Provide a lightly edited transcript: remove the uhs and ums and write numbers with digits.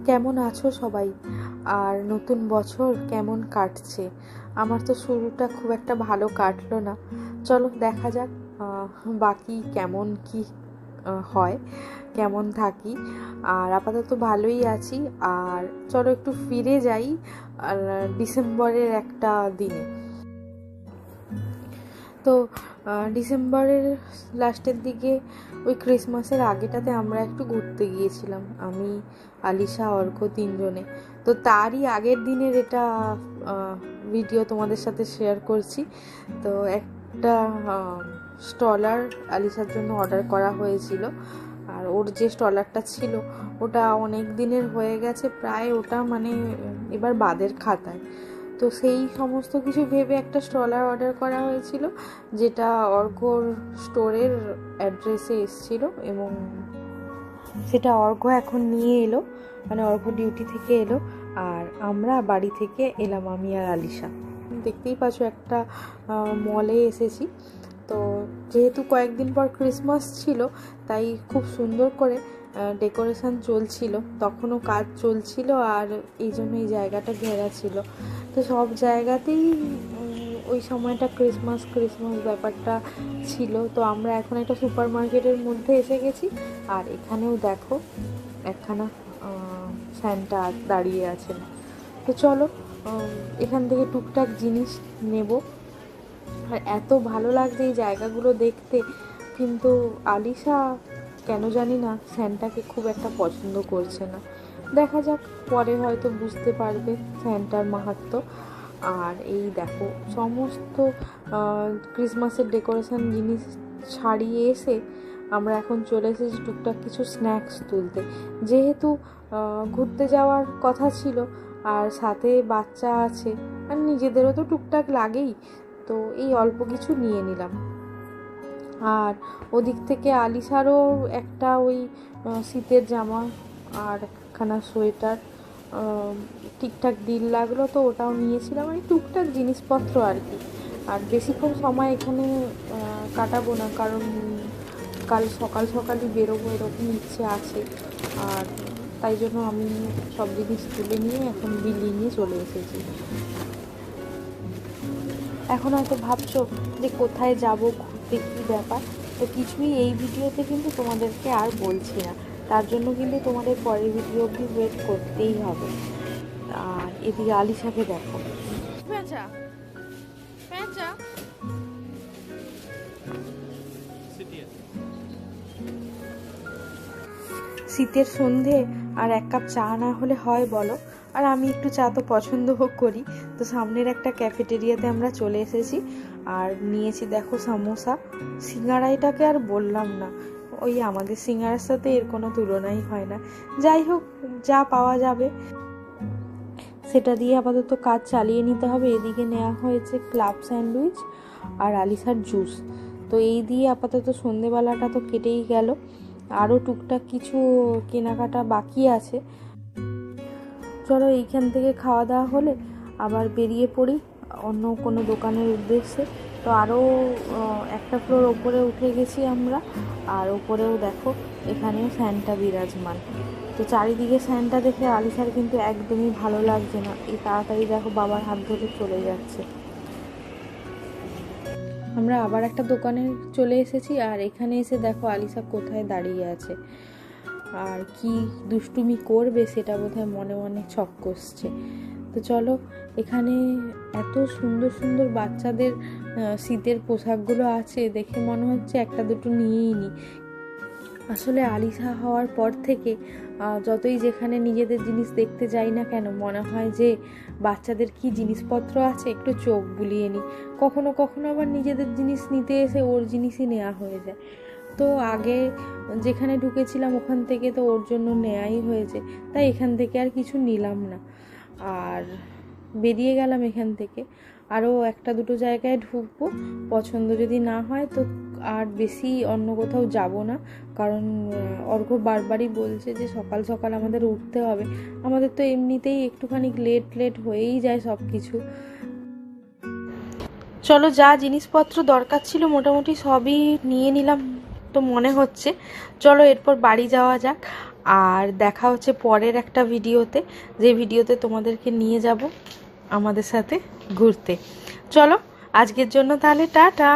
কেমন আছো সবাই? আর নতুন বছর কেমন কাটছে? আমার তো শুরুটা খুব একটা ভালো কাটলো না। চলো দেখা যাক বাকি কেমন কি হয়, কেমন থাকি। আর আপাতত ভালোই আছি। আর চলো একটু ফিরে যাই ডিসেম্বরের একটা দিনে। তো ডিসেম্বরের লাস্টের দিকে ওই ক্রিসমাসের আগেটাতে আমরা একটু ঘুরতে গিয়েছিলাম, আমি, আলিশা, অর্ঘ্য, তিনজনে। তো তারই আগের দিনের এটা ভিডিও তোমাদের সাথে শেয়ার করছি। তো একটা স্টলার আলিশার জন্য অর্ডার করা হয়েছিল, আর ওর যে স্টলারটা ছিল ওটা অনেক দিনের হয়ে গেছে, প্রায় ওটা মানে এবার বাদের খাতায়। তো সেই সমস্ত কিছু ভেবে একটা স্টলার অর্ডার করা হয়েছিল, যেটা অর্ঘ্যর স্টোরের অ্যাড্রেসে এসেছিল, এবং সেটা অর্ঘ্য এখন নিয়ে এলো, মানে অর্ঘ্য ডিউটি থেকে এলো, আর আমরা বাড়ি থেকে এলাম, আমি আর আলিশা। দেখতেই পাচ্ছ একটা মলে এসেছি। তো যেহেতু কয়েকদিন পর ক্রিসমাস ছিল, তাই খুব সুন্দর করে ডেকোরেশন চলছিল, তখনও কাজ চলছিল, আর এই জন্য এই জায়গাটা ঘেরা ছিল। তো সব জায়গাতেই ওই সময়টা ক্রিসমাস ক্রিসমাস ব্যাপারটা ছিল। তো আমরা এখন একটা সুপার মার্কেটের মধ্যে এসে গেছি, আর এখানেও দেখো একখানা স্যান্টা দাঁড়িয়ে আছেন। তো চলো এখান থেকে টুকটাক জিনিস নেব। আর এত ভালো লাগছে এই জায়গাগুলো দেখতে, কিন্তু আলিশা কেন জানি না স্যান্টাকে খুব একটা পছন্দ করছে না। দেখা যাক, পরে হয়তো বুঝতে পারবে স্যান্টার মাহাত্ম্য। আর এই দেখো সমস্ত ক্রিসমাসের ডেকোরেশন জিনিস ছাড়িয়ে এসে আমরা এখন চলে এসেছি টুকটাক কিছু স্ন্যাক্স তুলতে। যেহেতু ঘুরতে যাওয়ার কথা ছিল, আর সাথে বাচ্চা আছে, আর নিজেদেরও তো টুকটাক লাগেই, তো এই অল্প কিছু নিয়ে নিলাম। আর ওদিক থেকে আলিশারও একটা ওই শীতের জামা আর একখানা সোয়েটার ঠিকঠাক ডিল লাগলো, তো ওটাও নিয়েছিলাম। এই টুকটাক জিনিসপত্র আর কি। আর বেশিক্ষণ সময় এখানে কাটাবো না, কারণ কাল সকাল সকালই বেরোবো এরকম ইচ্ছে আছে। আর তাই জন্য আমি সব জিনিস তুলে নিয়ে এখন বিল্ডিংয়ে চলে এসেছি। এখন হয়তো ভাবছো যে কোথায় যাব, ঘুরতে, কী ব্যাপার। তো কিছুই এই ভিডিওতে কিন্তু তোমাদেরকে আর বলছি না, তার জন্য কিন্তু তোমাদের পরের ভিডিও অবধি ওয়েট করতেই হবে। আর এদিকে আলিশাকে দেখো, শীতের সন্ধে আর এক কাপ চা না হলে হয় বলো? আর আমি একটু চা তো পছন্দ করি। তো সামনের একটা ক্যাফেটেরিয়াতে আমরা চলে এসেছি, আর নিয়েছি দেখো সামোসা। সিঙ্গাড়াইটাকে আর বললাম না, ওই আমাদের সিঙ্গাড়ার সাথে এর কোনো তুলনাই হয় না। যাই হোক, যা পাওয়া যাবে সেটা দিয়ে আপাতত কাজ চালিয়ে নিতে হবে। এদিকে নেওয়া হয়েছে ক্লাব স্যান্ডউইচ আর আলিশার জুস। তো এই দিয়ে আপাতত সন্ধেবেলাটা তো কেটেই গেল। আরও টুকটাক কিছু কেনাকাটা বাকি আছে। চলো এইখান থেকে খাওয়া দাওয়া হলে আবার বেরিয়ে পড়ি অন্য কোনো দোকানের উদ্দেশ্যে। তো আরও একটা ফ্লোর ওপরে উঠে গেছি আমরা, আর ওপরেও দেখো এখানেও স্যান্টা বিরাজমান। তো চারিদিকে স্যান্টা দেখে আলিশার কিন্তু একদমই ভালো লাগছে না। এই তাড়াতাড়ি দেখো বাবার হাত ধরে চলে যাচ্ছে। আমরা আবার একটা দোকানে চলে এসেছি, আর এখানে এসে দেখো আলিশা কোথায় দাঁড়িয়ে আছে, আর কি দুষ্টুমি করবে সেটা বোধহয় মনে মনে ছক কষছে। তো চলো, এখানে এত সুন্দর সুন্দর বাচ্চাদের শীতের পোশাকগুলো আছে, দেখে মনে হচ্ছে একটা দুটো নিয়েই নিই। আসলে আলিশা হওয়ার পর থেকে যতই যেখানে নিজেদের জিনিস দেখতে যাই না কেন, মনে হয় যে বাচ্চাদের কি জিনিসপত্র আছে একটু চোখ বুলিয়ে নিই। কখনো কখনো আবার নিজেদের জিনিস নিতে এসে ওর জিনিসই নেওয়া হয়ে যায়। তো আগে যেখানে ঢুকেছিলাম ওখান থেকে তো ওর জন্য নেয়াই হয়েছে, তাই এখান থেকে আর কিছু নিলাম না, আর বেরিয়ে গেলাম এখান থেকে। আরও একটা দুটো জায়গায় ঢুকবো, পছন্দ যদি না হয় তো আর বেশি অন্য কোথাও যাব না, কারণ অর্ঘ্য বারবারই বলছে যে সকাল সকাল আমাদের উঠতে হবে। আমাদের তো এমনিতেই একটুখানি লেট হয়েই যায় সব কিছু। চলো, যা জিনিসপত্র দরকার ছিল মোটামুটি সবই নিয়ে নিলাম তো মনে হচ্ছে। চলো এরপর বাড়ি যাওয়া যাক। আর দেখা হচ্ছে পরের একটা ভিডিওতে, যে ভিডিওতে তোমাদেরকে নিয়ে যাব আমাদের সাথে ঘুরতে। চলো আজকের জন্য তাহলে টাটা।